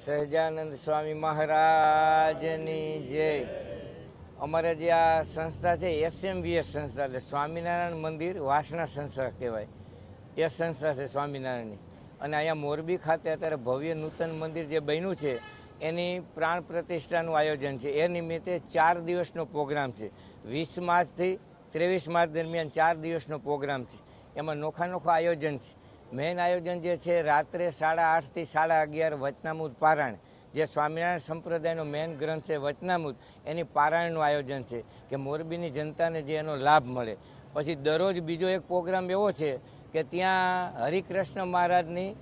સહજાનંદ સ્વામી મહારાજની જય। અમારે જે આ સંસ્થા છે SMVS સંસ્થા, એટલે સ્વામિનારાયણ મંદિર વાસણા સંસ્થા કહેવાય, એ સંસ્થા છે સ્વામિનારાયણની। અને અહીંયા મોરબી ખાતે અત્યારે ભવ્ય નૂતન મંદિર જે બન્યું છે એની પ્રાણ પ્રતિષ્ઠાનું આયોજન છે। એ નિમિત્તે 4 દિવસનો પ્રોગ્રામ છે। 20 માર્ચથી 23 માર્ચ દરમિયાન 4 દિવસનો પ્રોગ્રામ છે। એમાં નોખા આયોજન છે। મેઇન આયોજન જે છે રાત્રે 8:30 થી 11:30 વચનામૃત પારાયણ, જે સ્વામિનારાયણ સંપ્રદાયનો મેઇન ગ્રંથ છે વચનામૃત, એની પારાયણનું આયોજન છે કે મોરબીની જનતાને જે એનો લાભ મળે। પછી દરરોજ બીજો એક પ્રોગ્રામ એવો છે કે ત્યાં હરિકૃષ્ણ મહારાજની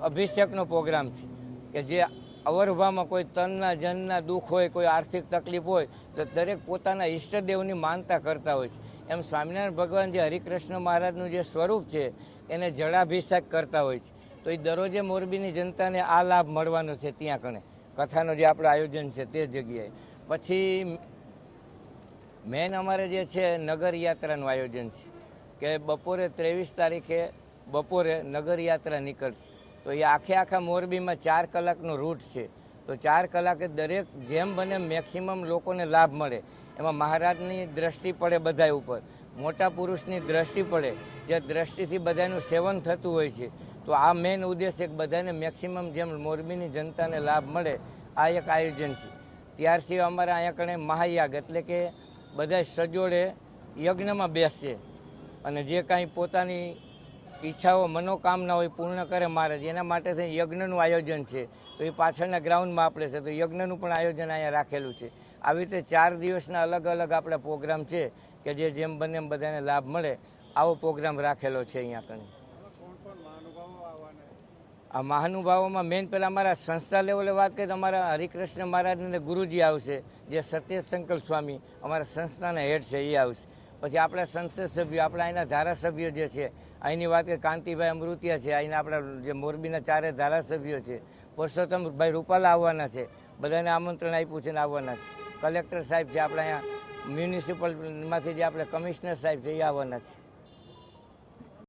અભિષેકનો પ્રોગ્રામ છે કે જે અવરભામાં કોઈ તનના જનના દુઃખ હોય, કોઈ આર્થિક તકલીફ હોય તો દરેક પોતાના ઈષ્ટદેવની માનતા કરતા હોય છે। એમ સ્વામિનારાયણ ભગવાન જે હરિકૃષ્ણ મહારાજનું જે સ્વરૂપ છે એને જળાભિષેક કરતા હોય છે। તો એ દરરોજે મોરબીની જનતાને આ લાભ મળવાનો છે ત્યાં કણે કથાનો જે આપણું આયોજન છે તે જગ્યાએ। પછી મેન અમારે જે છે નગર યાત્રાનું આયોજન છે કે બપોરે 23 તારીખે બપોરે નગર યાત્રા નીકળશે। તો એ આખા મોરબીમાં 4 કલાકનો રૂટ છે। તો 4 કલાકે દરેક જેમ બને મેક્સિમમ લોકોને લાભ મળે, એમાં મહારાજની દ્રષ્ટિ પડે બધા ઉપર, મોટા પુરુષની દ્રષ્ટિ પડે, જે દ્રષ્ટિથી બધાનું સેવન થતું હોય છે। તો આ મેઇન ઉદ્દેશ છે કે બધાને મેક્સિમમ જેમ મોરબીની જનતાને લાભ મળે, આ એક આયોજન છે। ત્યારથી અમારે અહીંયા કણે મહાયાગ, એટલે કે બધા સજોડે યજ્ઞમાં બેસશે અને જે કાંઈ પોતાની ઈચ્છાઓ મનોકામના હોય પૂર્ણ કરે મહારાજ, એના માટે થઈ યજ્ઞનું આયોજન છે। તો એ પાછળના ગ્રાઉન્ડમાં આપણે છે, તો યજ્ઞનું પણ આયોજન અહીંયા રાખેલું છે। આવી રીતે 4 દિવસના અલગ આપણા પ્રોગ્રામ છે કે જે જેમ બને એમ બધાને લાભ મળે, આવો પ્રોગ્રામ રાખેલો છે અહીંયા કણે। આ મહાનુભાવોમાં મેઇન પહેલાં અમારા સંસ્થા લેવલે વાત કરીએ તો અમારા હરિકૃષ્ણ મહારાજ અને ગુરુજી આવશે, જે સત્ય સંકલ્પ સ્વામી અમારા સંસ્થાના હેડ છે એ આવશે। પછી આપણા સંસદ સભ્યો, આપણા અહીંના ધારાસભ્યો જે છે, અહીંની વાત કરીએ કાંતિભાઈ અમૃતિયા છે, અહીંના આપણા જે મોરબીના 4 ધારાસભ્યો છે, પુરુષોત્તમભાઈ રૂપાલા આવવાના છે, બધાને આમંત્રણ આપ્યું છે ને આવવાના છે। કલેક્ટર સાહેબ છે, આપણા અહીંયા મ્યુનિસિપલમાંથી જે આપણે કમિશનર સાહેબ છે એ આવવાના છે।